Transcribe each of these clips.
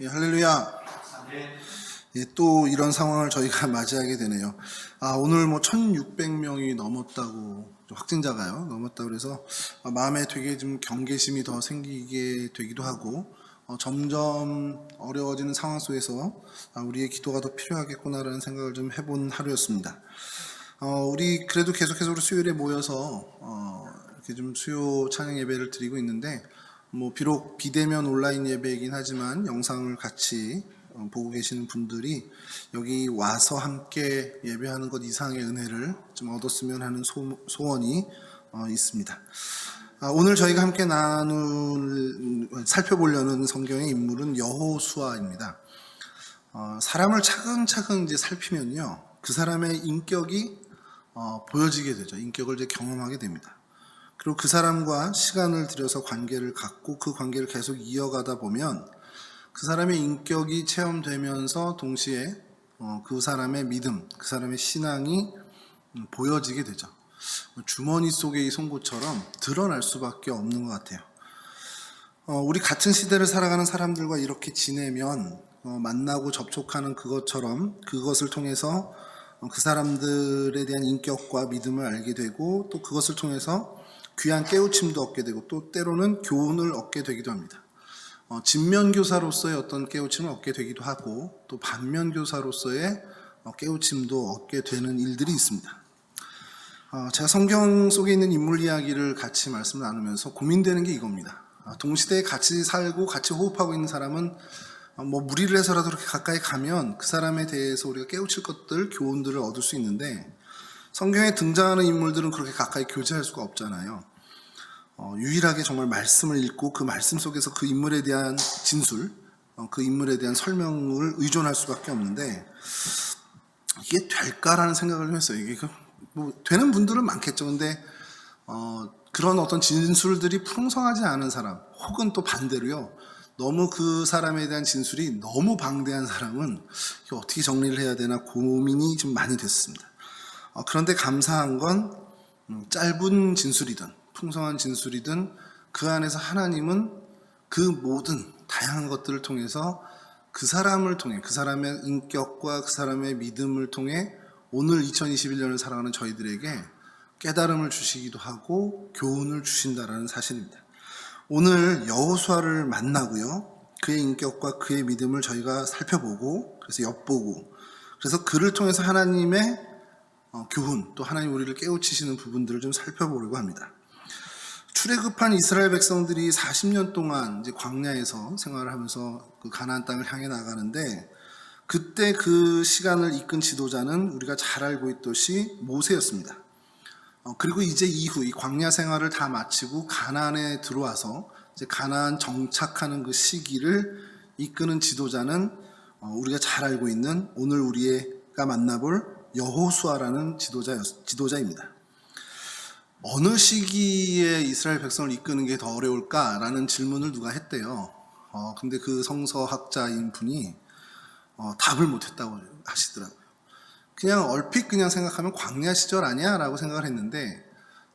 예, 할렐루야. 예, 또 이런 상황을 저희가 맞이하게 되네요. 오늘 1600명이 넘었다고, 확진자가요, 넘었다고 그래서 마음에 되게 좀 경계심이 더 생기게 되기도 하고, 점점 어려워지는 상황 속에서 우리의 기도가 더 필요하겠구나라는 생각을 좀 해본 하루였습니다. 우리 그래도 계속해서 우리 수요일에 모여서 이렇게 좀 수요 찬양 예배를 드리고 있는데, 비록 비대면 온라인 예배이긴 하지만 영상을 같이 보고 계시는 분들이 여기 와서 함께 예배하는 것 이상의 은혜를 좀 얻었으면 하는 소원이 있습니다. 오늘 저희가 함께 살펴보려는 성경의 인물은 여호수아입니다. 사람을 차근차근 이제 살피면요, 그 사람의 인격이 보여지게 되죠. 인격을 이제 경험하게 됩니다. 그리고 그 사람과 시간을 들여서 관계를 갖고 그 관계를 계속 이어가다 보면 그 사람의 인격이 체험되면서 동시에 그 사람의 믿음, 그 사람의 신앙이 보여지게 되죠. 주머니 속의 이 송곳처럼 드러날 수밖에 없는 것 같아요. 우리 같은 시대를 살아가는 사람들과 이렇게 지내면 만나고 접촉하는 그것처럼 그것을 통해서 그 사람들에 대한 인격과 믿음을 알게 되고, 또 그것을 통해서 귀한 깨우침도 얻게 되고, 또 때로는 교훈을 얻게 되기도 합니다. 진면교사로서의 어떤 깨우침을 얻게 되기도 하고, 또 반면교사로서의 깨우침도 얻게 되는 일들이 있습니다. 제가 성경 속에 있는 인물 이야기를 같이 말씀을 나누면서 고민되는 게 이겁니다. 동시대에 같이 살고 같이 호흡하고 있는 사람은 무리를 해서라도 그렇게 가까이 가면 그 사람에 대해서 우리가 깨우칠 것들, 교훈들을 얻을 수 있는데, 성경에 등장하는 인물들은 그렇게 가까이 교제할 수가 없잖아요. 유일하게 정말 말씀을 읽고 그 말씀 속에서 그 인물에 대한 진술, 그 인물에 대한 설명을 의존할 수밖에 없는데, 이게 될까라는 생각을 했어요. 이게 되는 분들은 많겠죠. 근데 그런 어떤 진술들이 풍성하지 않은 사람, 혹은 또 반대로요, 너무 그 사람에 대한 진술이 너무 방대한 사람은 이거 어떻게 정리를 해야 되나 고민이 좀 많이 됐습니다. 그런데 감사한 건 짧은 진술이든 풍성한 진술이든 그 안에서 하나님은 그 모든 다양한 것들을 통해서 그 사람을 통해, 그 사람의 인격과 그 사람의 믿음을 통해 오늘 2021년을 살아가는 저희들에게 깨달음을 주시기도 하고 교훈을 주신다라는 사실입니다. 오늘 여호수아를 만나고요, 그의 인격과 그의 믿음을 저희가 살펴보고, 그래서 엿보고, 그래서 그를 통해서 하나님의 교훈, 또 하나님 우리를 깨우치시는 부분들을 좀 살펴보려고 합니다. 출애굽한 이스라엘 백성들이 40년 동안 이제 광야에서 생활을 하면서 그 가나안 땅을 향해 나가는데, 그때 그 시간을 이끈 지도자는 우리가 잘 알고 있듯이 모세였습니다. 그리고 이제 이후 이 광야 생활을 다 마치고 가나안에 들어와서 이제 가나안 정착하는 그 시기를 이끄는 지도자는 우리가 잘 알고 있는 오늘 우리가 만나볼 여호수아라는 지도자입니다. 어느 시기에 이스라엘 백성을 이끄는 게 더 어려울까라는 질문을 누가 했대요. 근데 그 성서학자인 분이 답을 못했다고 하시더라고요. 그냥 얼핏 그냥 생각하면 광야 시절 아니야? 라고 생각을 했는데,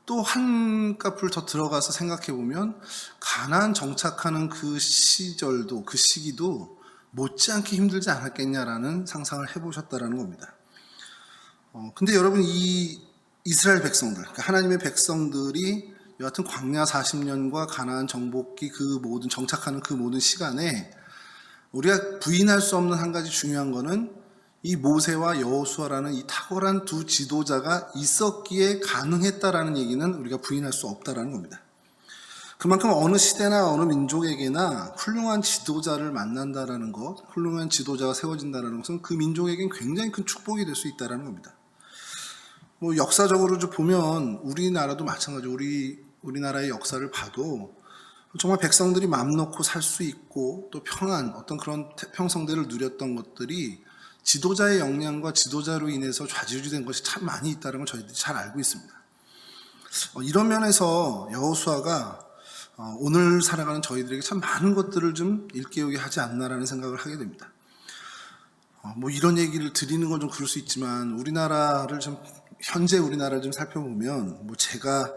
또 한값을 더 들어가서 생각해 보면 가나안 정착하는 그 시절도, 그 시기도 못지않게 힘들지 않았겠냐라는 상상을 해보셨다라는 겁니다. 근데 여러분, 이 이스라엘 백성들, 그러니까 하나님의 백성들이 여하튼 광야 40년과 가나안 정복기 그 모든 정착하는 그 모든 시간에 우리가 부인할 수 없는 한 가지 중요한 거는 이 모세와 여호수아라는 이 탁월한 두 지도자가 있었기에 가능했다라는 얘기는 우리가 부인할 수 없다라는 겁니다. 그만큼 어느 시대나 어느 민족에게나 훌륭한 지도자를 만난다라는 것, 훌륭한 지도자가 세워진다는 것은 그 민족에겐 굉장히 큰 축복이 될 수 있다라는 겁니다. 역사적으로 좀 보면 우리나라도 마찬가지로 우리나라의 역사를 봐도 정말 백성들이 마음 놓고 살 수 있고 또 평안, 어떤 그런 평성대를 누렸던 것들이 지도자의 역량과 지도자로 인해서 좌지우지된 것이 참 많이 있다는 걸 저희들이 잘 알고 있습니다. 이런 면에서 여호수아가 오늘 살아가는 저희들에게 참 많은 것들을 좀 일깨우게 하지 않나라는 생각을 하게 됩니다. 이런 얘기를 드리는 건 좀 그럴 수 있지만, 현재 우리나라를 좀 살펴보면, 제가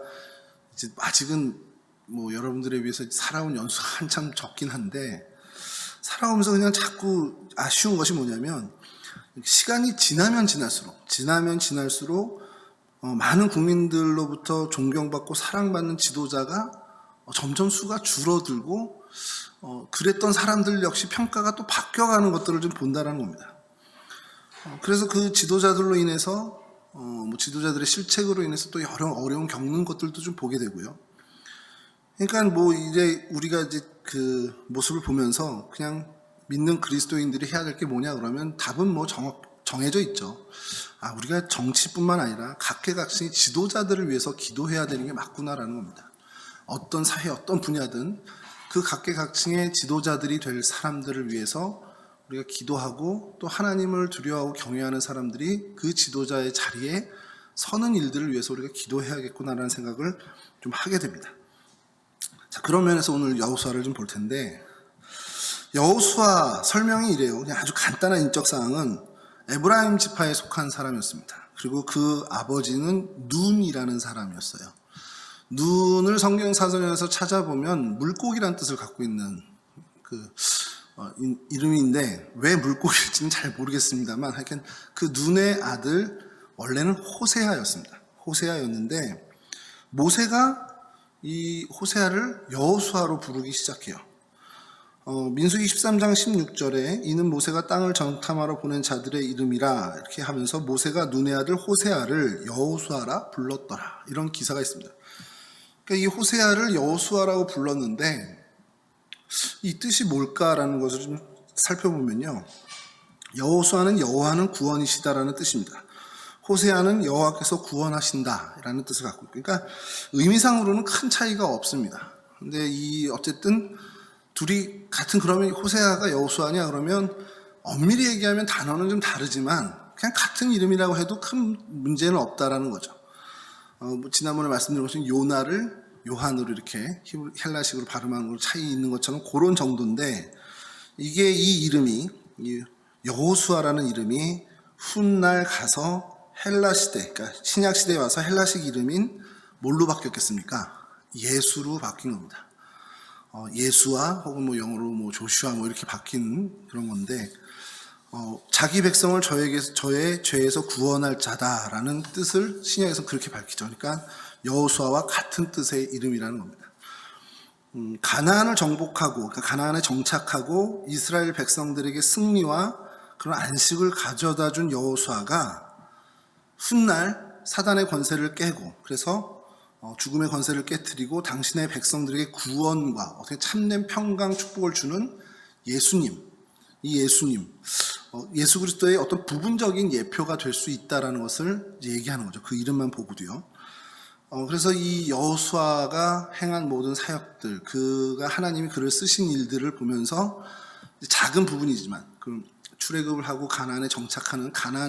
아직은 여러분들에 비해서 살아온 연수가 한참 적긴 한데, 살아오면서 그냥 자꾸 아쉬운 것이 뭐냐면 시간이 지나면 지날수록 많은 국민들로부터 존경받고 사랑받는 지도자가 점점 수가 줄어들고 그랬던 사람들 역시 평가가 또 바뀌어가는 것들을 좀 본다는 겁니다. 그래서 그 지도자들로 인해서 지도자들의 실책으로 인해서 또 여러 어려움 겪는 것들도 좀 보게 되고요. 그러니까 이제 우리가 이제 그 모습을 보면서 그냥 믿는 그리스도인들이 해야 될 게 뭐냐 그러면 답은 정해져 있죠. 우리가 정치뿐만 아니라 각계각층의 지도자들을 위해서 기도해야 되는 게 맞구나라는 겁니다. 어떤 사회, 어떤 분야든 그 각계각층의 지도자들이 될 사람들을 위해서 우리가 기도하고 또 하나님을 두려워하고 경외하는 사람들이 그 지도자의 자리에 서는 일들을 위해서 우리가 기도해야겠구나라는 생각을 좀 하게 됩니다. 자, 그런 면에서 오늘 여호수아를 좀 볼 텐데, 여호수아 설명이 이래요. 그냥 아주 간단한 인적 사항은 에브라임 지파에 속한 사람이었습니다. 그리고 그 아버지는 눈이라는 사람이었어요. 눈을 성경 사전에서 찾아보면 물고기란 뜻을 갖고 있는 이름인데 왜 물고기일지는 잘 모르겠습니다만 하여튼 그 눈의 아들 원래는 호세아였습니다. 호세아였는데 모세가 이 호세아를 여호수아로 부르기 시작해요. 민수기 13장 16절에 이는 모세가 땅을 정탐하러 보낸 자들의 이름이라 이렇게 하면서 모세가 눈의 아들 호세아를 여호수아라 불렀더라, 이런 기사가 있습니다. 그러니까 이 호세아를 여호수아라고 불렀는데 이 뜻이 뭘까라는 것을 좀 살펴보면요, 여호수아는 여호와는 구원이시다라는 뜻입니다. 호세아는 여호와께서 구원하신다라는 뜻을 갖고 있고, 그러니까 의미상으로는 큰 차이가 없습니다. 근데 어쨌든 둘이 같은, 그러면 호세아가 여호수아냐 그러면 엄밀히 얘기하면 단어는 좀 다르지만 그냥 같은 이름이라고 해도 큰 문제는 없다라는 거죠. 지난번에 말씀드린 것처럼 요나를 요한으로 이렇게 헬라식으로 발음하는 걸 차이 있는 것처럼 그런 정도인데, 이게 이 이름이 여호수아라는 이름이 훗날 가서 헬라 시대, 그러니까 신약 시대에 와서 헬라식 이름인 뭘로 바뀌었겠습니까? 예수로 바뀐 겁니다. 예수와 혹은 영어로 조슈아 이렇게 바뀐 그런 건데, 자기 백성을 저의 죄에서 구원할 자다라는 뜻을 신약에서 그렇게 밝히죠. 그러니까 여호수아와 같은 뜻의 이름이라는 겁니다. 가나안을 정복하고, 그러니까 가나안에 정착하고 이스라엘 백성들에게 승리와 그런 안식을 가져다 준 여호수아가 훗날 사단의 권세를 깨고, 그래서 죽음의 권세를 깨트리고 당신의 백성들에게 구원과 어떻게 참된 평강 축복을 주는 예수님, 이 예수님, 예수 그리스도의 어떤 부분적인 예표가 될 수 있다라는 것을 얘기하는 거죠. 그 이름만 보고도요. 그래서 이 여호수아가 행한 모든 사역들, 그가 하나님이 그를 쓰신 일들을 보면서 작은 부분이지만, 출애굽을 하고 가나안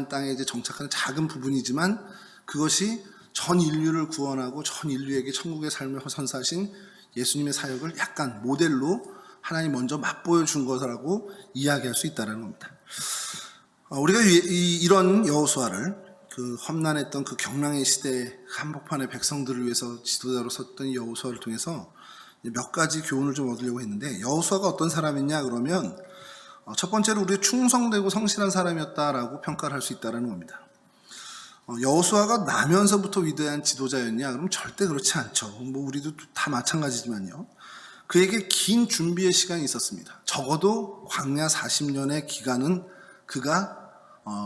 땅에 이제 정착하는 작은 부분이지만 그것이 전 인류를 구원하고 전 인류에게 천국의 삶을 선사하신 예수님의 사역을 약간 모델로 하나님 먼저 맛보여 준 것이라고 이야기할 수 있다는 겁니다. 우리가 이런 여호수아를, 그 험난했던 그 경랑의 시대 한복판의 백성들을 위해서 지도자로 섰던 여호수아를 통해서 몇 가지 교훈을 좀 얻으려고 했는데, 여호수아가 어떤 사람이냐 그러면 첫 번째로 우리 충성되고 성실한 사람이었다라고 평가를 할 수 있다는 겁니다. 여호수아가 나면서부터 위대한 지도자였냐 그럼 절대 그렇지 않죠. 우리도 다 마찬가지지만요. 그에게 긴 준비의 시간이 있었습니다. 적어도 광야 40년의 기간은 그가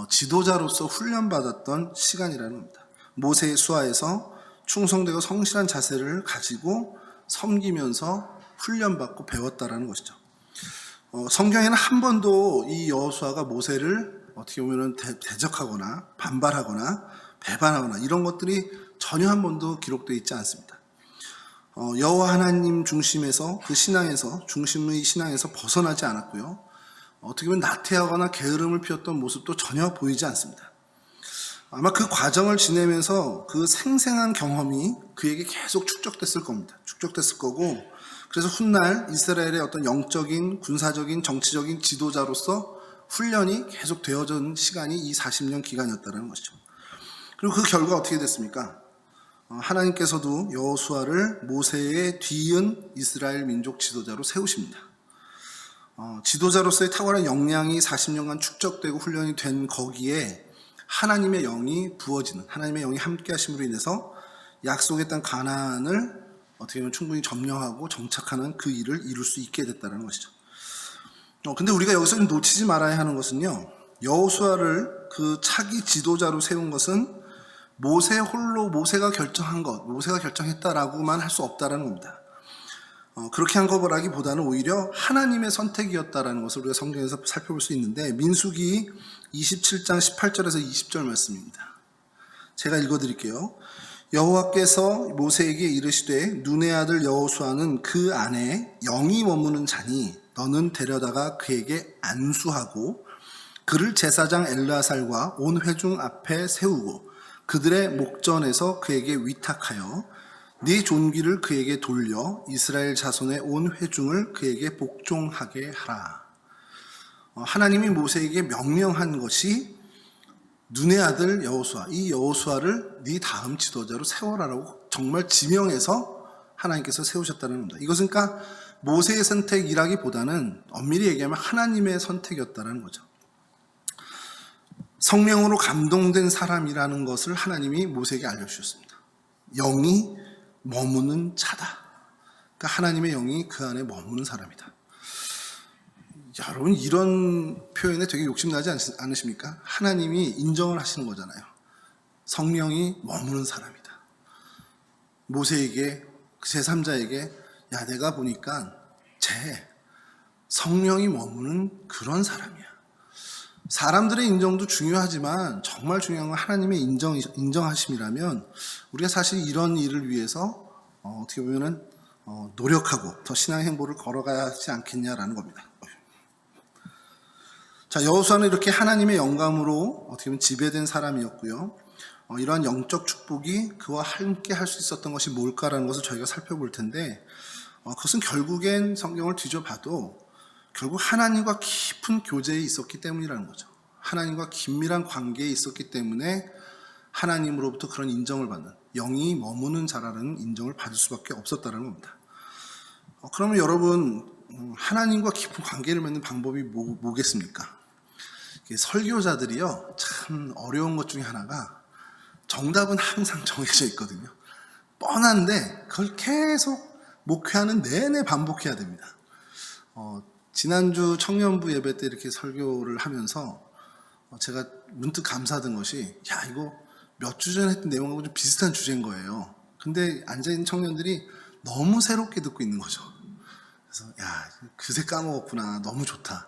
지도자로서 훈련받았던 시간이라는 겁니다. 모세의 수하에서 충성되고 성실한 자세를 가지고 섬기면서 훈련받고 배웠다라는 것이죠. 성경에는 한 번도 이 여호수아가 모세를 어떻게 보면 대적하거나 반발하거나 배반하거나 이런 것들이 전혀 한 번도 기록되어 있지 않습니다. 여호와 하나님 중심에서 중심의 신앙에서 벗어나지 않았고요. 어떻게 보면 나태하거나 게으름을 피웠던 모습도 전혀 보이지 않습니다. 아마 그 과정을 지내면서 그 생생한 경험이 그에게 계속 축적됐을 겁니다. 축적됐을 거고, 그래서 훗날 이스라엘의 어떤 영적인, 군사적인, 정치적인 지도자로서 훈련이 계속 되어진 시간이 이 40년 기간이었다는 것이죠. 그리고 그 결과 어떻게 됐습니까? 하나님께서도 여호수아를 모세의 뒤이은 이스라엘 민족 지도자로 세우십니다. 지도자로서의 탁월한 역량이 40년간 축적되고 훈련이 된 거기에 하나님의 영이 부어지는, 하나님의 영이 함께 하심으로 인해서 약속의 땅 가나안을 어떻게 보면 충분히 점령하고 정착하는 그 일을 이룰 수 있게 됐다는 것이죠. 근데 우리가 여기서 좀 놓치지 말아야 하는 것은요, 여호수아를 그 차기 지도자로 세운 것은 모세 홀로 모세가 결정한 것, 모세가 결정했다라고만 할 수 없다라는 겁니다. 그렇게 한 것보다는 오히려 하나님의 선택이었다라는 것을 우리가 성경에서 살펴볼 수 있는데, 민수기 27장 18절에서 20절 말씀입니다. 제가 읽어드릴게요. 여호와께서 모세에게 이르시되 눈의 아들 여호수아는 그 안에 영이 머무는 자니 너는 데려다가 그에게 안수하고 그를 제사장 엘르아살과 온 회중 앞에 세우고 그들의 목전에서 그에게 위탁하여 네 존귀를 그에게 돌려 이스라엘 자손의 온 회중을 그에게 복종하게 하라. 하나님이 모세에게 명령한 것이 눈의 아들 여호수아, 이 여호수아를 네 다음 지도자로 세워라라고 정말 지명해서 하나님께서 세우셨다는 겁니다. 이것은 그러니까 모세의 선택이라기보다는 엄밀히 얘기하면 하나님의 선택이었다는 거죠. 성령으로 감동된 사람이라는 것을 하나님이 모세에게 알려주셨습니다. 영이 머무는 자다. 그러니까 하나님의 영이 그 안에 머무는 사람이다. 여러분, 이런 표현에 되게 욕심나지 않으십니까? 하나님이 인정을 하시는 거잖아요. 성령이 머무는 사람이다. 모세에게, 제3자에게, 야, 내가 보니까 쟤 성령이 머무는 그런 사람이야. 사람들의 인정도 중요하지만 정말 중요한 건 하나님의 인정하심이라면 우리가 사실 이런 일을 위해서 어떻게 보면은 노력하고 더 신앙의 행보를 걸어가야 하지 않겠냐라는 겁니다. 자, 여호수아는 이렇게 하나님의 영감으로 어떻게 보면 지배된 사람이었고요. 이러한 영적 축복이 그와 함께 할 수 있었던 것이 뭘까라는 것을 저희가 살펴볼 텐데, 그것은 결국엔 성경을 뒤져봐도 결국 하나님과 깊은 교제에 있었기 때문이라는 거죠. 하나님과 긴밀한 관계에 있었기 때문에 하나님으로부터 그런 인정을 받는, 영이 머무는 자라는 인정을 받을 수밖에 없었다는 겁니다. 그러면 여러분, 하나님과 깊은 관계를 맺는 방법이 뭐겠습니까? 설교자들이요, 참 어려운 것 중에 하나가 정답은 항상 정해져 있거든요. 뻔한데 그걸 계속 목회하는 내내 반복해야 됩니다. 지난주 청년부 예배 때 이렇게 설교를 하면서 제가 문득 감사하던 것이, 야, 이거 몇 주 전에 했던 내용하고 좀 비슷한 주제인 거예요. 근데 앉아있는 청년들이 너무 새롭게 듣고 있는 거죠. 그래서 야, 그새 까먹었구나, 너무 좋다.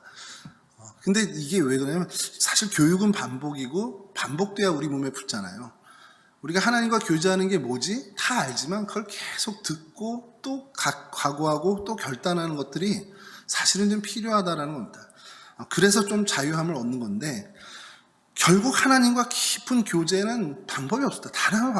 근데 이게 왜 그러냐면 사실 교육은 반복이고 반복돼야 우리 몸에 붙잖아요. 우리가 하나님과 교제하는 게 뭐지? 다 알지만 그걸 계속 듣고 또 각오하고 또 결단하는 것들이 사실은 좀 필요하다라는 겁니다. 그래서 좀 자유함을 얻는 건데, 결국 하나님과 깊은 교제는 방법이 없었다. 단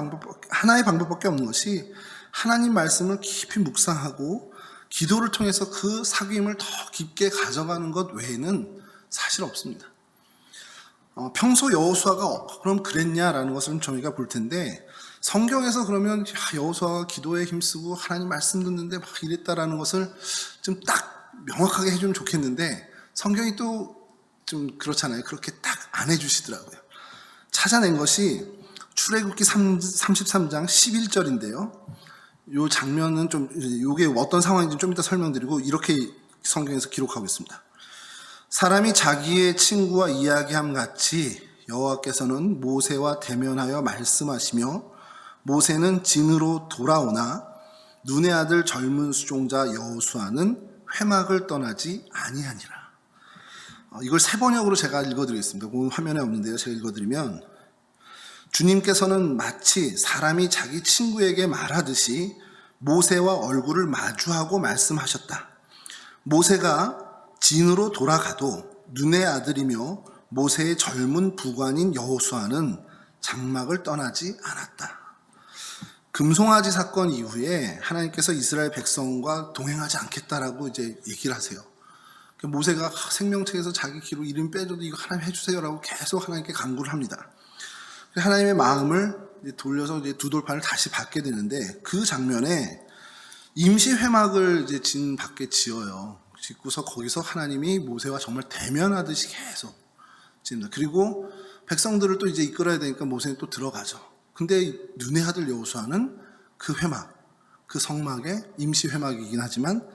하나의 방법밖에 없는 것이 하나님 말씀을 깊이 묵상하고 기도를 통해서 그 사귐을 더 깊게 가져가는 것 외에는 사실 없습니다. 평소 여호수아가 그럼 그랬냐라는 것을 저희가 볼 텐데, 성경에서 그러면 여호수아가 기도에 힘쓰고 하나님 말씀 듣는데 막 이랬다라는 것을 좀 딱 명확하게 해주면 좋겠는데, 성경이 또 좀 그렇잖아요. 그렇게 딱 안 해주시더라고요. 찾아낸 것이 출애굽기 33장 11절인데요. 이 장면은 좀, 이게 어떤 상황인지 좀 이따 설명드리고, 이렇게 성경에서 기록하고 있습니다. 사람이 자기의 친구와 이야기함 같이 여호와께서는 모세와 대면하여 말씀하시며, 모세는 진으로 돌아오나 눈의 아들 젊은 수종자 여호수아는 회막을 떠나지 아니하니라. 이걸 세번역으로 제가 읽어드리겠습니다. 오늘 화면에 없는데요. 제가 읽어드리면, 주님께서는 마치 사람이 자기 친구에게 말하듯이 모세와 얼굴을 마주하고 말씀하셨다. 모세가 진으로 돌아가도 눈의 아들이며 모세의 젊은 부관인 여호수아는 장막을 떠나지 않았다. 금송아지 사건 이후에 하나님께서 이스라엘 백성과 동행하지 않겠다라고 이제 얘기를 하세요. 모세가 생명책에서 자기 기로 이름 빼줘도 이거 하나님 해주세요라고 계속 하나님께 간구를 합니다. 하나님의 마음을 돌려서 이제 두 돌판을 다시 받게 되는데, 그 장면에 임시 회막을 이제 진 밖에 지어요. 짓고서 거기서 하나님이 모세와 정말 대면하듯이 계속 짓습니다. 그리고 백성들을 또 이제 이끌어야 되니까 모세는 또 들어가죠. 근데 눈의 아들 여호수아는 그 회막, 그 성막의 임시 회막이긴 하지만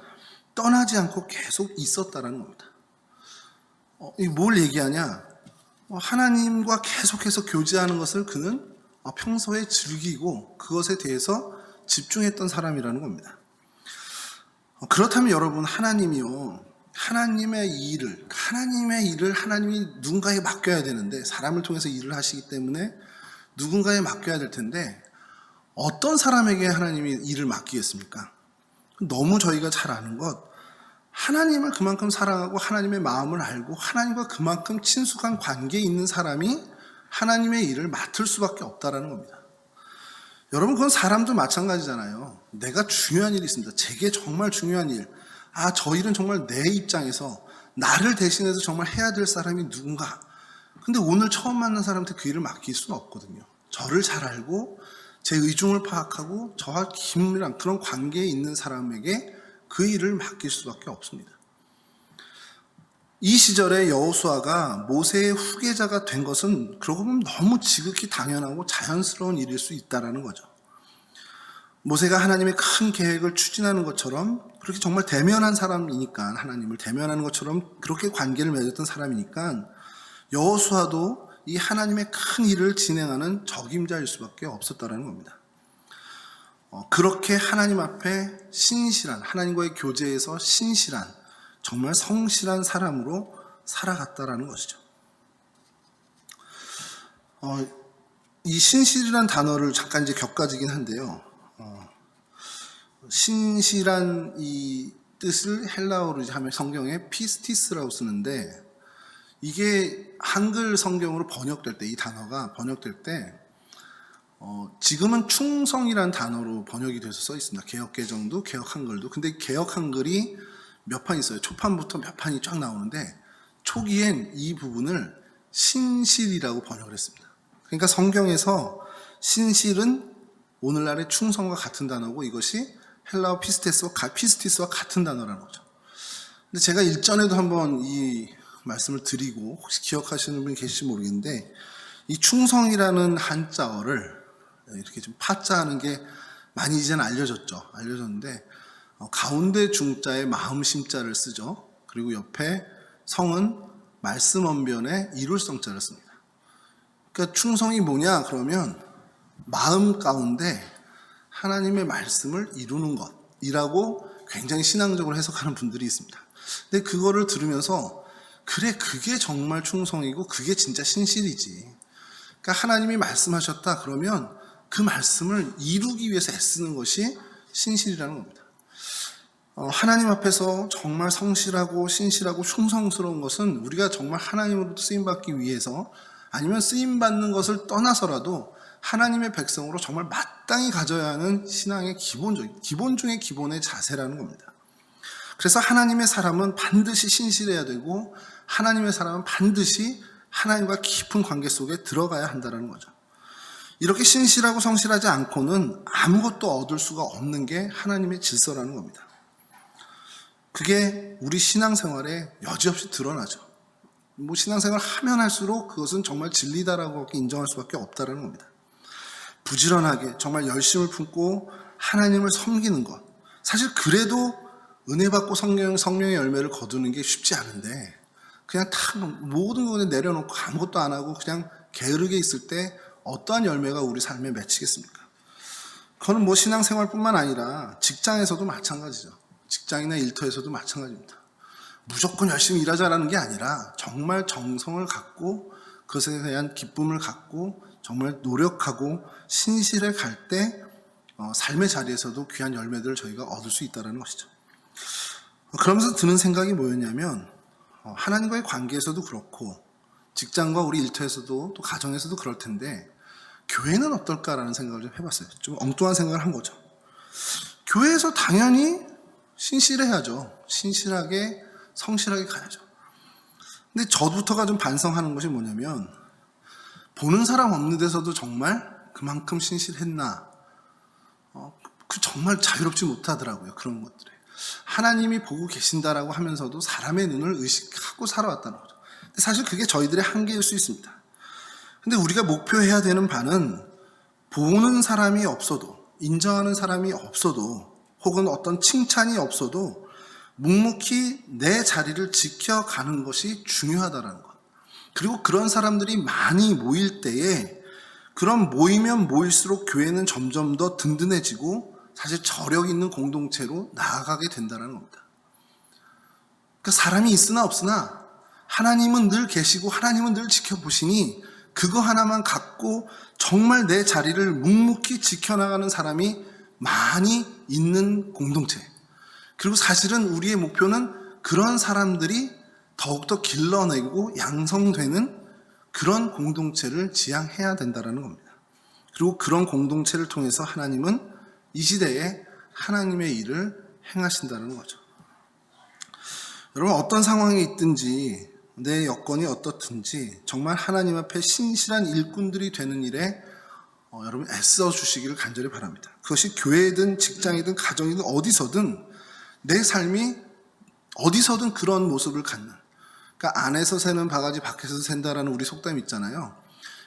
떠나지 않고 계속 있었다라는 겁니다. 이 뭘 얘기하냐? 하나님과 계속해서 교제하는 것을 그는 평소에 즐기고 그것에 대해서 집중했던 사람이라는 겁니다. 그렇다면 여러분, 하나님이요, 하나님의 일을 하나님이 누군가에 맡겨야 되는데, 사람을 통해서 일을 하시기 때문에 누군가에 맡겨야 될 텐데 어떤 사람에게 하나님이 일을 맡기겠습니까? 너무 저희가 잘 아는 것, 하나님을 그만큼 사랑하고 하나님의 마음을 알고 하나님과 그만큼 친숙한 관계에 있는 사람이 하나님의 일을 맡을 수밖에 없다라는 겁니다. 여러분, 그건 사람도 마찬가지잖아요. 내가 중요한 일이 있습니다. 제게 정말 중요한 일, 저 일은 정말 내 입장에서 나를 대신해서 정말 해야 될 사람이 누군가. 근데 오늘 처음 만난 사람한테 그 일을 맡길 수는 없거든요. 저를 잘 알고 제 의중을 파악하고 저와 긴밀한 그런 관계에 있는 사람에게 그 일을 맡길 수밖에 없습니다. 이 시절에 여호수아가 모세의 후계자가 된 것은 그러고 보면 너무 지극히 당연하고 자연스러운 일일 수 있다는 거죠. 모세가 하나님의 큰 계획을 추진하는 것처럼, 그렇게 정말 대면한 사람이니까, 하나님을 대면하는 것처럼 그렇게 관계를 맺었던 사람이니까 여호수아도 이 하나님의 큰 일을 진행하는 적임자일 수밖에 없었다는 겁니다. 그렇게 하나님 앞에 신실한, 하나님과의 교제에서 신실한, 정말 성실한 사람으로 살아갔다라는 것이죠. 이 신실이란 단어를 잠깐 이제 격가지긴 한데요. 신실한 이 뜻을 헬라어로 이제 하면 성경에 피스티스라고 쓰는데, 이게 한글 성경으로 번역될 때, 이 단어가 번역될 때 지금은 충성이라는 단어로 번역이 돼서 써 있습니다. 개역개정도, 개역한글도. 근데 개역한글이 몇 판 있어요. 초판부터 몇 판이 쫙 나오는데 초기엔 이 부분을 신실이라고 번역을 했습니다. 그러니까 성경에서 신실은 오늘날의 충성과 같은 단어고, 이것이 헬라어 피스티스와 같은 단어라는 거죠. 근데 제가 일전에도 한번 이 말씀을 드리고 혹시 기억하시는 분이 계실지 모르겠는데, 이 충성이라는 한자어를 이렇게 좀 파자하는 게 많이 이제는 알려졌는데 가운데 중자에 마음 심자를 쓰죠. 그리고 옆에 성은 말씀 언변에 이룰성자를 씁니다. 그러니까 충성이 뭐냐 그러면 마음 가운데 하나님의 말씀을 이루는 것이라고 굉장히 신앙적으로 해석하는 분들이 있습니다. 근데 그거를 들으면서 그래, 그게 정말 충성이고 그게 진짜 신실이지. 그러니까 하나님이 말씀하셨다 그러면 그 말씀을 이루기 위해서 애쓰는 것이 신실이라는 겁니다. 하나님 앞에서 정말 성실하고 신실하고 충성스러운 것은 우리가 정말 하나님으로부터 쓰임받기 위해서, 아니면 쓰임받는 것을 떠나서라도 하나님의 백성으로 정말 마땅히 가져야 하는 신앙의 기본 중의 기본의 자세라는 겁니다. 그래서 하나님의 사람은 반드시 신실해야 되고, 하나님의 사람은 반드시 하나님과 깊은 관계 속에 들어가야 한다는 거죠. 이렇게 신실하고 성실하지 않고는 아무것도 얻을 수가 없는 게 하나님의 질서라는 겁니다. 그게 우리 신앙생활에 여지없이 드러나죠. 신앙생활 하면 할수록 그것은 정말 진리다라고 인정할 수밖에 없다는 겁니다. 부지런하게 정말 열심을 품고 하나님을 섬기는 것, 사실 그래도 은혜 받고 성령의 열매를 거두는 게 쉽지 않은데, 그냥 다 모든 거 내려놓고 아무것도 안 하고 그냥 게으르게 있을 때 어떠한 열매가 우리 삶에 맺히겠습니까? 그건 신앙생활뿐만 아니라 직장에서도 마찬가지죠. 직장이나 일터에서도 마찬가지입니다. 무조건 열심히 일하자라는 게 아니라 정말 정성을 갖고 그것에 대한 기쁨을 갖고 정말 노력하고 신실해 갈 때 삶의 자리에서도 귀한 열매들을 저희가 얻을 수 있다는 것이죠. 그러면서 드는 생각이 뭐였냐면, 하나님과의 관계에서도 그렇고 직장과 우리 일터에서도 또 가정에서도 그럴 텐데 교회는 어떨까라는 생각을 좀 해봤어요. 좀 엉뚱한 생각을 한 거죠. 교회에서 당연히 신실해야죠. 신실하게 성실하게 가야죠. 근데 저부터가 좀 반성하는 것이 뭐냐면, 보는 사람 없는 데서도 정말 그만큼 신실했나, 정말 자유롭지 못하더라고요. 그런 것들에. 하나님이 보고 계신다라고 하면서도 사람의 눈을 의식하고 살아왔다는 거죠. 근데 사실 그게 저희들의 한계일 수 있습니다. 근데 우리가 목표해야 되는 바는 보는 사람이 없어도, 인정하는 사람이 없어도, 혹은 어떤 칭찬이 없어도 묵묵히 내 자리를 지켜가는 것이 중요하다는 것. 그리고 그런 사람들이 많이 모일 때에, 그런 모이면 모일수록 교회는 점점 더 든든해지고 사실 저력 있는 공동체로 나아가게 된다는 겁니다. 그러니까 사람이 있으나 없으나 하나님은 늘 계시고 하나님은 늘 지켜보시니 그거 하나만 갖고 정말 내 자리를 묵묵히 지켜나가는 사람이 많이 있는 공동체. 그리고 사실은 우리의 목표는 그런 사람들이 더욱더 길러내고 양성되는 그런 공동체를 지향해야 된다는 겁니다. 그리고 그런 공동체를 통해서 하나님은 이 시대에 하나님의 일을 행하신다는 거죠. 여러분, 어떤 상황에 있든지 내 여건이 어떻든지 정말 하나님 앞에 신실한 일꾼들이 되는 일에 여러분 애써 주시기를 간절히 바랍니다. 그것이 교회든 직장이든 가정이든 어디서든 내 삶이 어디서든 그런 모습을 갖는, 그러니까 안에서 새는 바가지 밖에서 샌다라는 우리 속담이 있잖아요.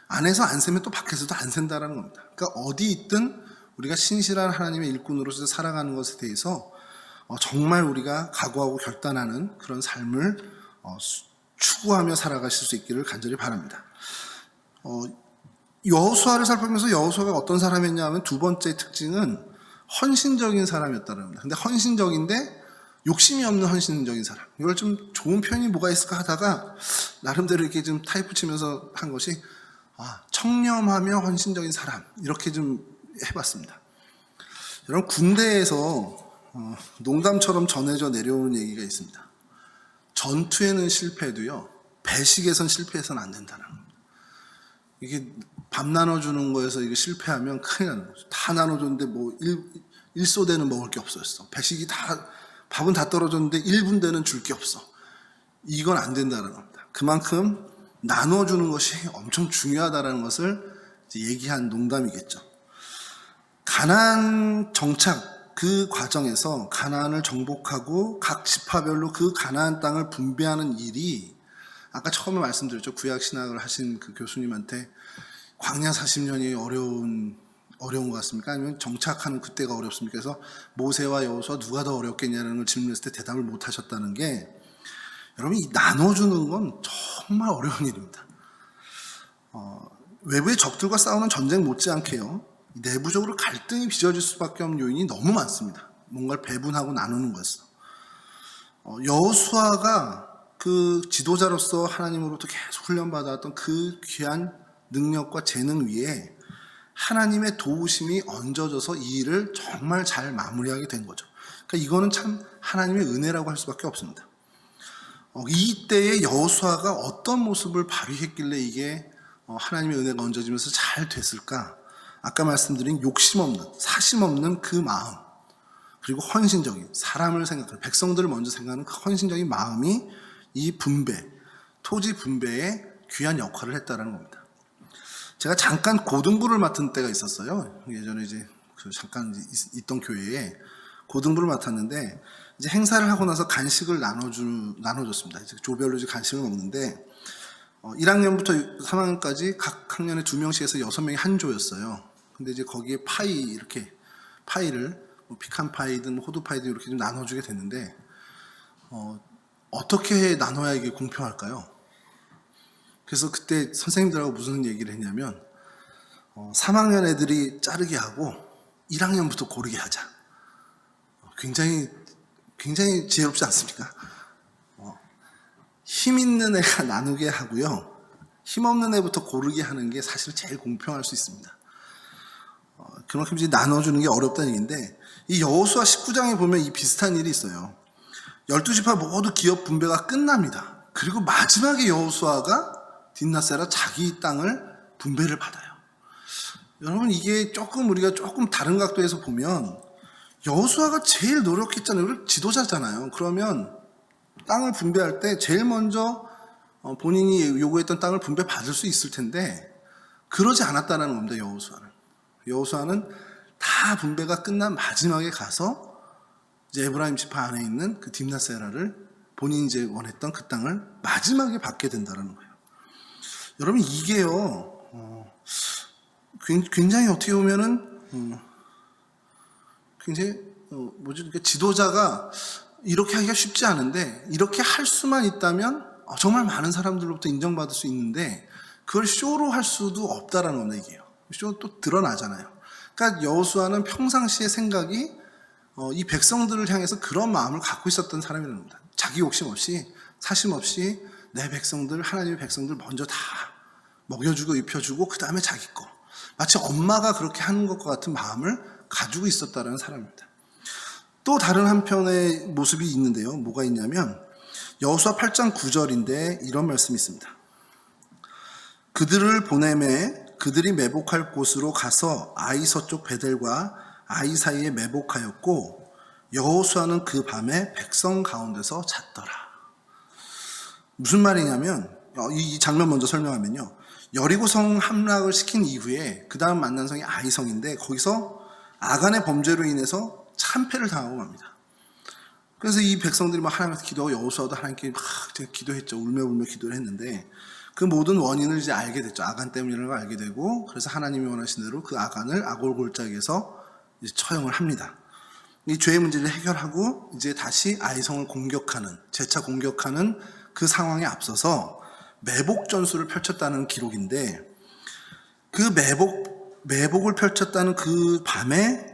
안에서 안 새면 또 밖에서도 안 샌다라는 겁니다. 그러니까 어디 있든 우리가 신실한 하나님의 일꾼으로서 살아가는 것에 대해서 정말 우리가 각오하고 결단하는 그런 삶을 추구하며 살아가실 수 있기를 간절히 바랍니다. 여호수아를 살펴보면서 여호수아가 어떤 사람이었냐 하면 두 번째 특징은 헌신적인 사람이었다는 겁니다. 근데 헌신적인데 욕심이 없는 헌신적인 사람. 이걸 좀 좋은 표현이 뭐가 있을까 하다가 나름대로 이렇게 좀 타이프 치면서 한 것이 청렴하며 헌신적인 사람, 이렇게 좀 해봤습니다. 여러분, 군대에서 농담처럼 전해져 내려오는 얘기가 있습니다. 전투에는 실패해도요, 배식에선 실패해서는 안 된다는 겁니다. 이게 밥 나눠주는 거에서 이게 실패하면 큰일 나는 거죠. 다 나눠줬는데 뭐 1소대는 먹을 게 없었어. 배식이 밥은 다 떨어졌는데 1분대는 줄 게 없어. 이건 안 된다는 겁니다. 그만큼 나눠주는 것이 엄청 중요하다는 것을 얘기한 농담이겠죠. 가나안 정착 그 과정에서 가나안을 정복하고 각 지파별로 그 가나안 땅을 분배하는 일이, 아까 처음에 말씀드렸죠. 구약 신학을 하신 그 교수님한테 광야 40년이 어려운 것 같습니까? 아니면 정착하는 그때가 어렵습니까? 그래서 모세와 여호수아 누가 더 어렵겠냐는 걸 질문했을 때 대답을 못 하셨다는 게, 여러분, 이 나눠주는 건 정말 어려운 일입니다. 외부의 적들과 싸우는 전쟁 못지않게요, 내부적으로 갈등이 빚어질 수밖에 없는 요인이 너무 많습니다. 뭔가를 배분하고 나누는 것은. 여호수아가 그 지도자로서 하나님으로부터 계속 훈련받았던 그 귀한 능력과 재능 위에 하나님의 도우심이 얹어져서 이 일을 정말 잘 마무리하게 된 거죠. 그러니까 이거는 참 하나님의 은혜라고 할 수밖에 없습니다. 이때의 여호수아가 어떤 모습을 발휘했길래 이게 하나님의 은혜가 얹어지면서 잘 됐을까? 아까 말씀드린 욕심 없는, 사심 없는 그 마음, 그리고 헌신적인, 사람을 생각하는, 백성들을 먼저 생각하는 그 헌신적인 마음이 이 분배, 토지 분배에 귀한 역할을 했다는 겁니다. 제가 잠깐 고등부를 맡은 때가 있었어요. 예전에 이제 잠깐 있던 교회에 고등부를 맡았는데, 이제 행사를 하고 나서 간식을 나눠줬습니다. 이제 조별로 이제 간식을 먹는데, 1학년부터 3학년까지 각 학년에 2명씩 해서 6명이 한 조였어요. 근데 이제 거기에 파이를 뭐 피칸 파이든 호두 파이든 이렇게 좀 나눠주게 됐는데, 어떻게 나눠야 이게 공평할까요? 그래서 그때 선생님들하고 무슨 얘기를 했냐면, 3학년 애들이 자르게 하고 1학년부터 고르게 하자. 굉장히 지혜롭지 않습니까? 힘 있는 애가 나누게 하고요, 힘 없는 애부터 고르게 하는 게 사실 제일 공평할 수 있습니다. 그만큼 이제 나눠주는 게 어렵다는 얘기인데, 이 여호수아 19장에 보면 이 비슷한 일이 있어요. 12지파 모두 기업 분배가 끝납니다. 그리고 마지막에 여호수아가 딥나세라 자기 땅을 분배를 받아요. 여러분, 이게 우리가 조금 다른 각도에서 보면, 여호수아가 제일 노력했잖아요. 지도자잖아요. 그러면 땅을 분배할 때 제일 먼저 본인이 요구했던 땅을 분배받을 수 있을 텐데, 그러지 않았다는 겁니다. 여호수아는 다 분배가 끝난 마지막에 가서 이제 에브라임 지파 안에 있는 그 딥나세라를 본인이 이제 원했던 그 땅을 마지막에 받게 된다는 거예요. 여러분 이게요 굉장히 어떻게 보면은 굉장히 그러니까 지도자가 이렇게 하기가 쉽지 않은데 이렇게 할 수만 있다면 정말 많은 사람들로부터 인정받을 수 있는데 그걸 쇼로 할 수도 없다라는 겁니다. 이게요. 쇼 또 드러나잖아요. 그러니까 여호수아는 평상시의 생각이 이 백성들을 향해서 그런 마음을 갖고 있었던 사람이라는 겁니다. 자기 욕심 없이 사심 없이 내 백성들 하나님의 백성들 먼저 다 먹여주고 입혀주고 그 다음에 자기 거 마치 엄마가 그렇게 하는 것과 같은 마음을 가지고 있었다는 사람입니다. 또 다른 한편의 모습이 있는데요. 뭐가 있냐면 여호수아 8장 9절인데 이런 말씀이 있습니다. 그들을 보내매 그들이 매복할 곳으로 가서 아이 서쪽 베델과 아이 사이에 매복하였고 여호수아는 그 밤에 백성 가운데서 잤더라. 무슨 말이냐면 이 장면 먼저 설명하면요. 여리고성 함락을 시킨 이후에 그 다음 만난 성이 아이성인데 거기서 아간의 범죄로 인해서 참패를 당하고 맙니다. 그래서 이 백성들이 막 하나님께 기도하고 여호수아도 하나님께 막 기도했죠. 울며 기도를 했는데 그 모든 원인을 이제 알게 됐죠. 아간 때문이라는 걸 알게 되고 그래서 하나님이 원하신 대로 그 아간을 아골 골짜기에서 이제 처형을 합니다. 이 죄의 문제를 해결하고 이제 다시 아이성을 공격하는 재차 공격하는 그 상황에 앞서서 매복 전술을 펼쳤다는 기록인데 그 매복을 펼쳤다는 그 밤에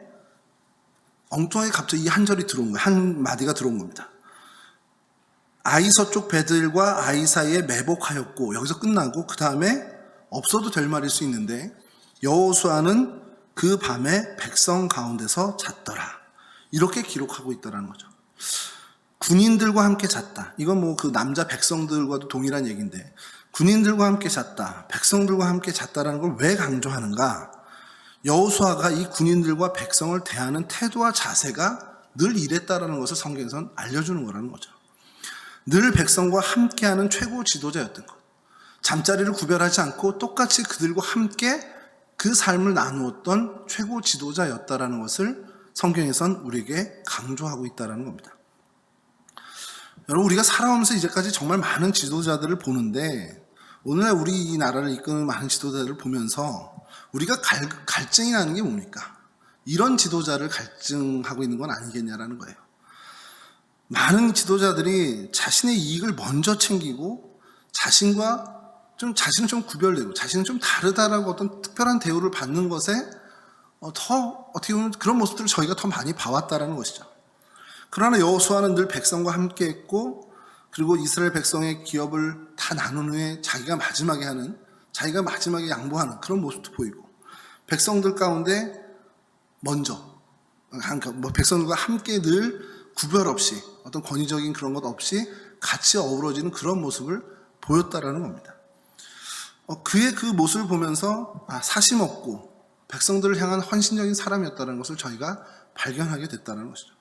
엉뚱하게 갑자기 이 한 절이 들어온 거예요. 한 마디가 들어온 겁니다. 아이 서쪽 베들과 아이 사이에 매복하였고 여기서 끝나고 그 다음에 없어도 될 말일 수 있는데 여호수아는 그 밤에 백성 가운데서 잤더라. 이렇게 기록하고 있다는 거죠. 군인들과 함께 잤다. 이건 뭐 그 남자 백성들과도 동일한 얘기인데 군인들과 함께 잤다. 백성들과 함께 잤다라는 걸 왜 강조하는가? 여호수아가 이 군인들과 백성을 대하는 태도와 자세가 늘 이랬다라는 것을 성경에서는 알려주는 거라는 거죠. 늘 백성과 함께하는 최고 지도자였던 것. 잠자리를 구별하지 않고 똑같이 그들과 함께 그 삶을 나누었던 최고 지도자였다라는 것을 성경에선 우리에게 강조하고 있다는 겁니다. 여러분 우리가 살아오면서 이제까지 정말 많은 지도자들을 보는데 오늘날 우리 이 나라를 이끄는 많은 지도자들을 보면서 우리가 갈증이 나는 게 뭡니까? 이런 지도자를 갈증하고 있는 건 아니겠냐라는 거예요. 많은 지도자들이 자신의 이익을 먼저 챙기고 자신은 좀 구별되고 자신은 좀 다르다라고 어떤 특별한 대우를 받는 것에 더 어떻게 보면 그런 모습들을 저희가 더 많이 봐왔다라는 것이죠. 그러나 여호수아는 늘 백성과 함께 했고 그리고 이스라엘 백성의 기업을 다 나눈 후에 자기가 마지막에 양보하는 그런 모습도 보이고 백성들 가운데 먼저 백성들과 함께 늘 구별 없이 어떤 권위적인 그런 것 없이 같이 어우러지는 그런 모습을 보였다라는 겁니다. 그의 그 모습을 보면서 사심 없고 백성들을 향한 헌신적인 사람이었다는 것을 저희가 발견하게 됐다는 것이죠.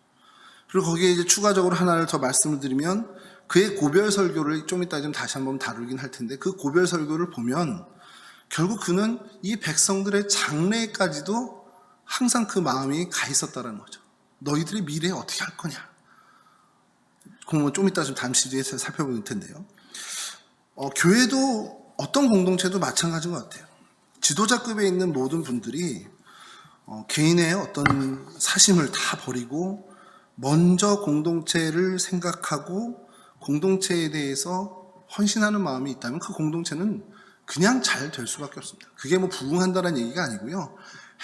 그리고 거기에 이제 추가적으로 하나를 더 말씀을 드리면 그의 고별 설교를 좀 이따 좀 다시 한번 다루긴 할 텐데 그 고별 설교를 보면 결국 그는 이 백성들의 장래까지도 항상 그 마음이 가 있었다는 거죠. 너희들의 미래에 어떻게 할 거냐. 좀 이따 좀 잠시 뒤에 살펴볼 텐데요. 교회도 어떤 공동체도 마찬가지인 것 같아요. 지도자급에 있는 모든 분들이 개인의 어떤 사심을 다 버리고 먼저 공동체를 생각하고 공동체에 대해서 헌신하는 마음이 있다면 그 공동체는 그냥 잘 될 수밖에 없습니다. 그게 뭐 부흥한다는 얘기가 아니고요.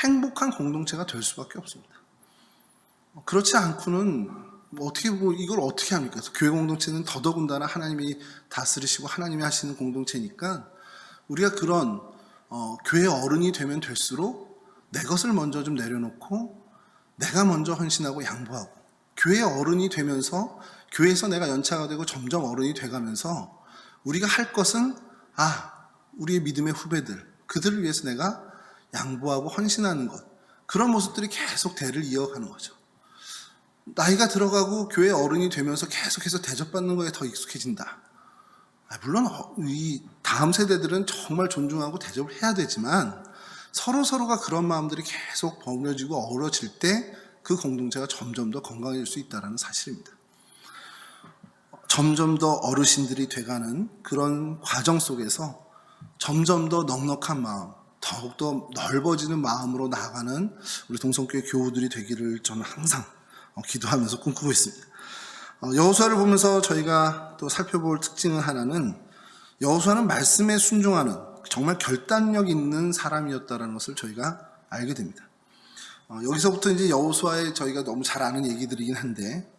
행복한 공동체가 될 수밖에 없습니다. 그렇지 않고는 이걸 어떻게 합니까? 교회 공동체는 더더군다나 하나님이 다스리시고 하나님이 하시는 공동체니까 우리가 그런 교회 어른이 되면 될수록 내 것을 먼저 좀 내려놓고 내가 먼저 헌신하고 양보하고 교회 어른이 되면서 교회에서 내가 연차가 되고 점점 어른이 돼가면서 우리가 할 것은 우리의 믿음의 후배들 그들을 위해서 내가 양보하고 헌신하는 것 그런 모습들이 계속 대를 이어가는 거죠. 나이가 들어가고 교회 어른이 되면서 계속해서 대접받는 거에 더 익숙해진다. 물론 이 다음 세대들은 정말 존중하고 대접을 해야 되지만 서로가 그런 마음들이 계속 버무려지고 어우러질 때 그 공동체가 점점 더 건강해질 수 있다는 사실입니다. 점점 더 어르신들이 돼가는 그런 과정 속에서 점점 더 넉넉한 마음, 더욱더 넓어지는 마음으로 나아가는 우리 동성교회 교우들이 되기를 저는 항상 기도하면서 꿈꾸고 있습니다. 여호수아를 보면서 저희가 또 살펴볼 특징은 하나는, 여호수아는 말씀에 순종하는 정말 결단력 있는 사람이었다는 것을 저희가 알게 됩니다. 여기서부터 이제 여호수아의 저희가 너무 잘 아는 얘기들이긴 한데,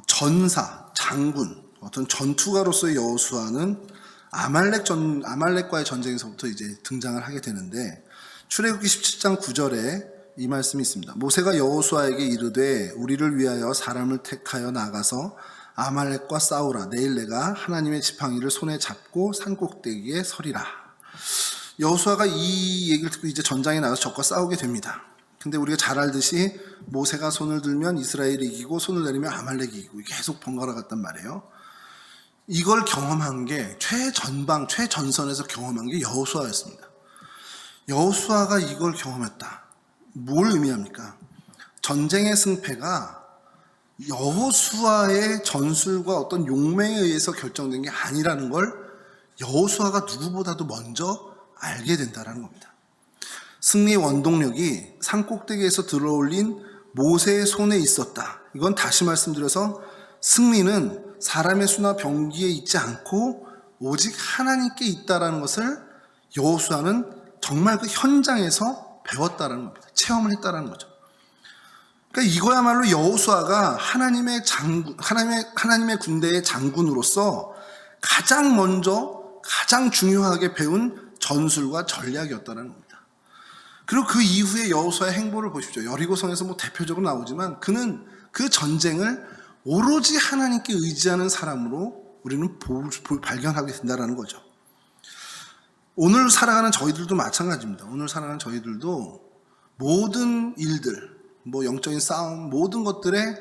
전사, 장군, 어떤 전투가로서의 여호수아는 아말렉과의 전쟁에서부터 이제 등장을 하게 되는데, 출애굽기 17장 9절에 이 말씀이 있습니다. 모세가 여호수아에게 이르되 우리를 위하여 사람을 택하여 나가서 아말렉과 싸우라. 내일 내가 하나님의 지팡이를 손에 잡고 산꼭대기에 서리라. 여호수아가 이 얘기를 듣고 이제 전장에 나가서 적과 싸우게 됩니다. 근데 우리가 잘 알듯이 모세가 손을 들면 이스라엘이 이기고 손을 내리면 아말렉이 이기고 계속 번갈아 갔단 말이에요. 이걸 경험한 게 최전선에서 경험한 게 여호수아였습니다. 여호수아가 이걸 경험했다. 뭘 의미합니까? 전쟁의 승패가 여호수아의 전술과 어떤 용맹에 의해서 결정된 게 아니라는 걸 여호수아가 누구보다도 먼저 알게 된다는 겁니다. 승리의 원동력이 산꼭대기에서 들어올린 모세의 손에 있었다. 이건 다시 말씀드려서 승리는 사람의 수나 병기에 있지 않고 오직 하나님께 있다라는 것을 여호수아는 정말 그 현장에서 배웠다라는 겁니다. 체험을 했다라는 거죠. 그러니까 이거야말로 여호수아가 하나님의 군대의 장군으로서 가장 먼저 가장 중요하게 배운 전술과 전략이었다는 겁니다. 그리고 그 이후에 여호수아의 행보를 보십시오. 여리고성에서 대표적으로 나오지만 그는 그 전쟁을 오로지 하나님께 의지하는 사람으로 우리는 발견하게 된다는 거죠. 오늘 살아가는 저희들도 마찬가지입니다. 오늘 살아가는 저희들도 모든 일들, 영적인 싸움, 모든 것들에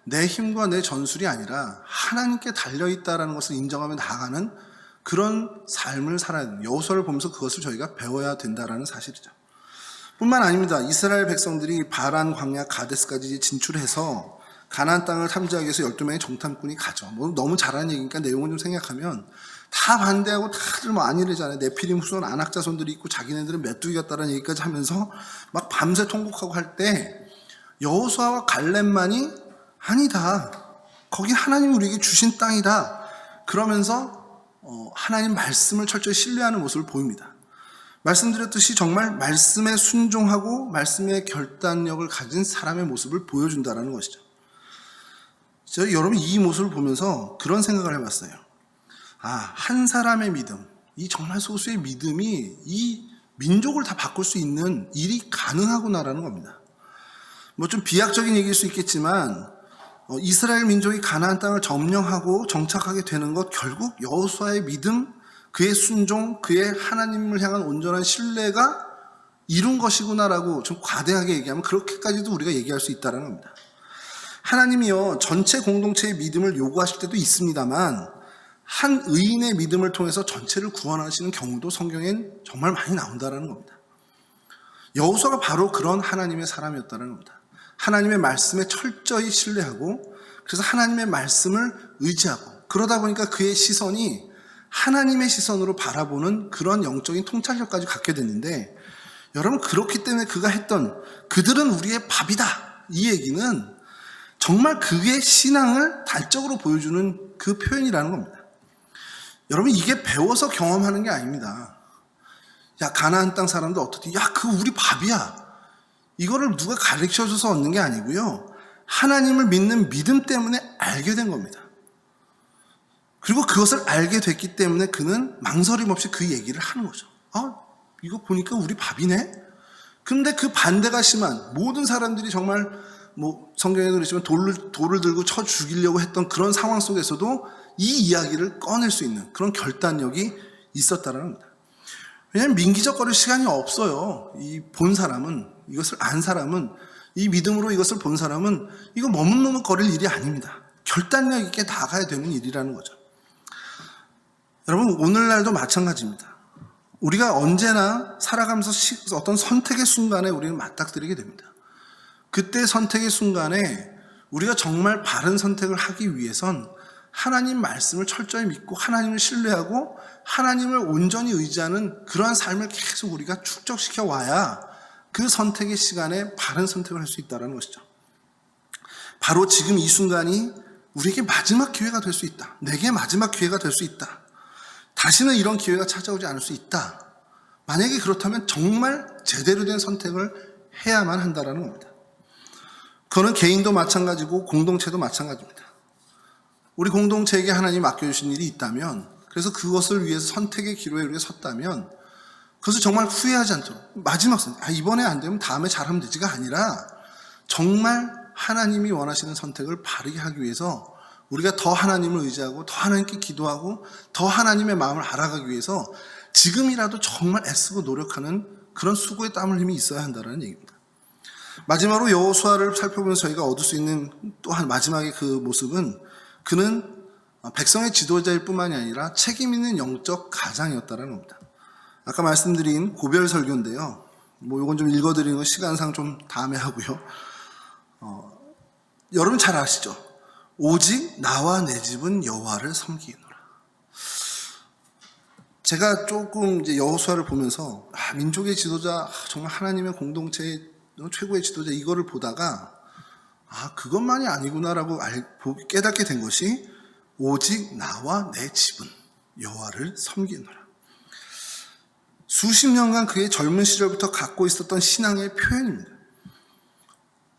내 힘과 내 전술이 아니라 하나님께 달려있다는 것을 인정하며 나아가는 그런 삶을 살아야 됩니다. 여호수아를 보면서 그것을 저희가 배워야 된다는 사실이죠. 뿐만 아닙니다. 이스라엘 백성들이 바란 광야 가데스까지 진출해서 가나안 땅을 탐지하기 위해서 12명의 정탐꾼이 가죠. 너무 잘하는 얘기니까 내용을 좀 생각하면 다 반대하고 다들 아니래잖아요. 네피림 후손 아낙 자손들이 있고 자기네들은 메뚜기 같다는 얘기까지 하면서 막 밤새 통곡하고 할 때 여호수아와 갈렙만이 아니다. 거긴 하나님이 우리에게 주신 땅이다. 그러면서 하나님 말씀을 철저히 신뢰하는 모습을 보입니다. 말씀드렸듯이 정말 말씀에 순종하고 말씀의 결단력을 가진 사람의 모습을 보여준다는 것이죠. 여러분 이 모습을 보면서 그런 생각을 해봤어요. 한 사람의 믿음, 이 정말 소수의 믿음이 이 민족을 다 바꿀 수 있는 일이 가능하구나라는 겁니다. 좀 비약적인 얘기일 수 있겠지만 이스라엘 민족이 가나안 땅을 점령하고 정착하게 되는 것 결국 여호수아의 믿음, 그의 순종, 그의 하나님을 향한 온전한 신뢰가 이룬 것이구나라고 좀 과대하게 얘기하면 그렇게까지도 우리가 얘기할 수 있다는 겁니다. 하나님이요 전체 공동체의 믿음을 요구하실 때도 있습니다만 한 의인의 믿음을 통해서 전체를 구원하시는 경우도 성경엔 정말 많이 나온다는 겁니다. 여호수아가 바로 그런 하나님의 사람이었다는 겁니다. 하나님의 말씀에 철저히 신뢰하고 그래서 하나님의 말씀을 의지하고 그러다 보니까 그의 시선이 하나님의 시선으로 바라보는 그런 영적인 통찰력까지 갖게 됐는데, 여러분 그렇기 때문에 그가 했던 그들은 우리의 밥이다 이 얘기는 정말 그의 신앙을 달적으로 보여주는 그 표현이라는 겁니다. 여러분 이게 배워서 경험하는 게 아닙니다. 가나안 땅 사람들 어떻게 그거 우리 밥이야 이거를 누가 가르쳐줘서 얻는 게 아니고요, 하나님을 믿는 믿음 때문에 알게 된 겁니다. 그리고 그것을 알게 됐기 때문에 그는 망설임 없이 그 얘기를 하는 거죠. 이거 보니까 우리 밥이네? 근데 그 반대가 심한 모든 사람들이 정말 성경에도 그렇지만 돌을 들고 쳐 죽이려고 했던 그런 상황 속에서도 이 이야기를 꺼낼 수 있는 그런 결단력이 있었다는 겁니다. 왜냐하면 민기적거릴 시간이 없어요. 본 사람은, 이것을 안 사람은, 이 믿음으로 이것을 본 사람은 이거 머뭇머뭇거릴 일이 아닙니다. 결단력 있게 나가야 되는 일이라는 거죠. 여러분 오늘날도 마찬가지입니다. 우리가 언제나 살아가면서 어떤 선택의 순간에 우리는 맞닥뜨리게 됩니다. 그때 선택의 순간에 우리가 정말 바른 선택을 하기 위해선 하나님 말씀을 철저히 믿고 하나님을 신뢰하고 하나님을 온전히 의지하는 그러한 삶을 계속 우리가 축적시켜 와야 그 선택의 시간에 바른 선택을 할 수 있다는 것이죠. 바로 지금 이 순간이 우리에게 마지막 기회가 될 수 있다. 내게 마지막 기회가 될 수 있다. 다시는 이런 기회가 찾아오지 않을 수 있다. 만약에 그렇다면 정말 제대로 된 선택을 해야만 한다는 겁니다. 그거는 개인도 마찬가지고 공동체도 마찬가지입니다. 우리 공동체에게 하나님 맡겨주신 일이 있다면, 그래서 그것을 위해서 선택의 기로에 우리가 섰다면 그것을 정말 후회하지 않도록 마지막 선택, 이번에 안 되면 다음에 잘하면 되지가 아니라 정말 하나님이 원하시는 선택을 바르게 하기 위해서 우리가 더 하나님을 의지하고 더 하나님께 기도하고 더 하나님의 마음을 알아가기 위해서 지금이라도 정말 애쓰고 노력하는 그런 수고의 땀 흘림이 있어야 한다는 얘기입니다. 마지막으로 여호수아를 살펴보면서 저희가 얻을 수 있는 또한 마지막의 그 모습은 그는 백성의 지도자일 뿐만이 아니라 책임 있는 영적 가장이었다는 겁니다. 아까 말씀드린 고별 설교인데요. 이건 좀 읽어드리는 건 시간상 좀 다음에 하고요. 여러분 잘 아시죠? 오직 나와 내 집은 여호와를 섬기노라. 제가 조금 이제 여호수아를 보면서 민족의 지도자, 정말 하나님의 공동체의 최고의 지도자 이거를 보다가 그것만이 아니구나라고 깨닫게 된 것이 오직 나와 내 집은 여호와를 섬기노라. 수십 년간 그의 젊은 시절부터 갖고 있었던 신앙의 표현입니다.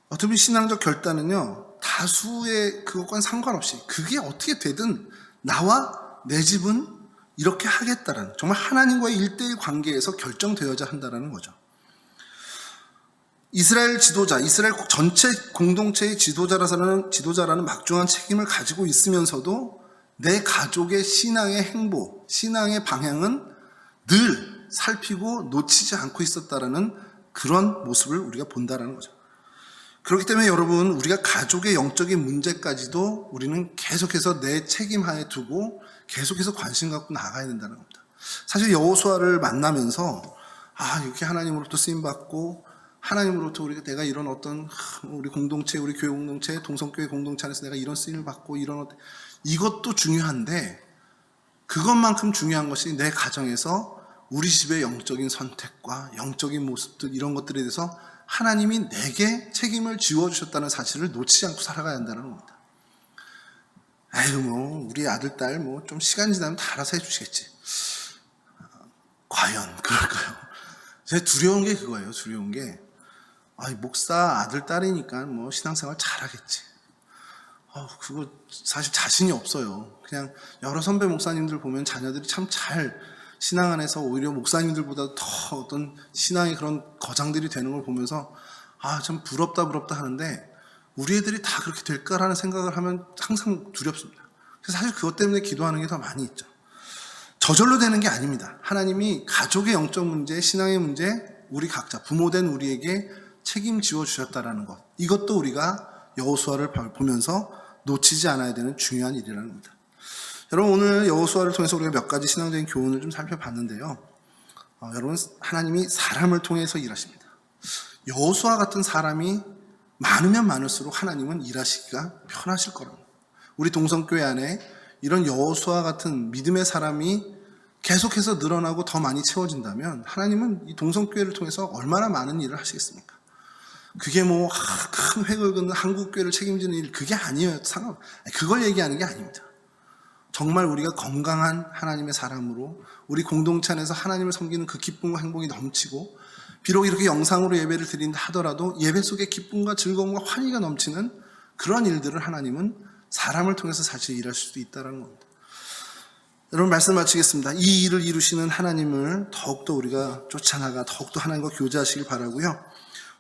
어떻게 보면 신앙적 결단은요, 다수의 그것과는 상관없이 그게 어떻게 되든 나와 내 집은 이렇게 하겠다라는, 정말 하나님과의 1:1 관계에서 결정되어야 한다는 거죠. 이스라엘 지도자, 이스라엘 전체 공동체의 지도자라는 막중한 책임을 가지고 있으면서도 내 가족의 신앙의 행보, 신앙의 방향은 늘 살피고 놓치지 않고 있었다라는 그런 모습을 우리가 본다라는 거죠. 그렇기 때문에 여러분, 우리가 가족의 영적인 문제까지도 우리는 계속해서 내 책임하에 두고 계속해서 관심 갖고 나가야 된다는 겁니다. 사실 여호수아를 만나면서 이렇게 하나님으로부터 쓰임받고 하나님으로부터 내가 이런 어떤 우리 공동체, 우리 교회 공동체, 동성교회 공동체 안에서 내가 이런 쓰임을 받고 이것도 중요한데 그것만큼 중요한 것이 내 가정에서 우리 집의 영적인 선택과 영적인 모습들, 이런 것들에 대해서 하나님이 내게 책임을 지워주셨다는 사실을 놓치지 않고 살아가야 한다는 겁니다. 우리 아들, 딸 좀 시간 지나면 다 알아서 해주시겠지. 과연 그럴까요? 제가 두려운 게 그거예요. 두려운 게 목사 아들, 딸이니까 신앙생활 잘하겠지. 그거 사실 자신이 없어요. 그냥 여러 선배 목사님들 보면 자녀들이 참 잘 신앙 안에서 오히려 목사님들보다 더 어떤 신앙의 그런 거장들이 되는 걸 보면서 참 부럽다 하는데 우리 애들이 다 그렇게 될까라는 생각을 하면 항상 두렵습니다. 그래서 사실 그것 때문에 기도하는 게 더 많이 있죠. 저절로 되는 게 아닙니다. 하나님이 가족의 영적 문제, 신앙의 문제, 우리 각자 부모된 우리에게 책임지어 주셨다라는 것, 이것도 우리가 여호수아를 보면서 놓치지 않아야 되는 중요한 일이라는 겁니다. 여러분, 오늘 여호수아를 통해서 우리가 몇 가지 신앙적인 교훈을 좀 살펴봤는데요. 여러분, 하나님이 사람을 통해서 일하십니다. 여호수아 같은 사람이 많으면 많을수록 하나님은 일하시기가 편하실 거랍니다. 우리 동성교회 안에 이런 여호수아 같은 믿음의 사람이 계속해서 늘어나고 더 많이 채워진다면 하나님은 이 동성교회를 통해서 얼마나 많은 일을 하시겠습니까? 그게 큰 획을 긋는 한국교회를 책임지는 일, 그게 아니에요. 그걸 얘기하는 게 아닙니다. 정말 우리가 건강한 하나님의 사람으로 우리 공동체 안에서 하나님을 섬기는 그 기쁨과 행복이 넘치고, 비록 이렇게 영상으로 예배를 드린다 하더라도 예배 속에 기쁨과 즐거움과 환희가 넘치는 그런 일들을 하나님은 사람을 통해서 사실 일하실 수 있다는 겁니다. 여러분, 말씀 마치겠습니다. 이 일을 이루시는 하나님을 더욱더 우리가 쫓아나가 더욱더 하나님과 교제하시길 바라고요.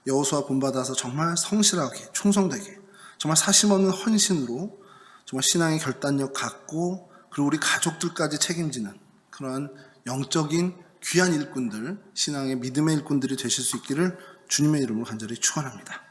여호수아 본받아서 정말 성실하게, 충성되게, 정말 사심없는 헌신으로 정말 신앙의 결단력 갖고, 그리고 우리 가족들까지 책임지는 그러한 영적인 귀한 일꾼들, 신앙의 믿음의 일꾼들이 되실 수 있기를 주님의 이름으로 간절히 축원합니다.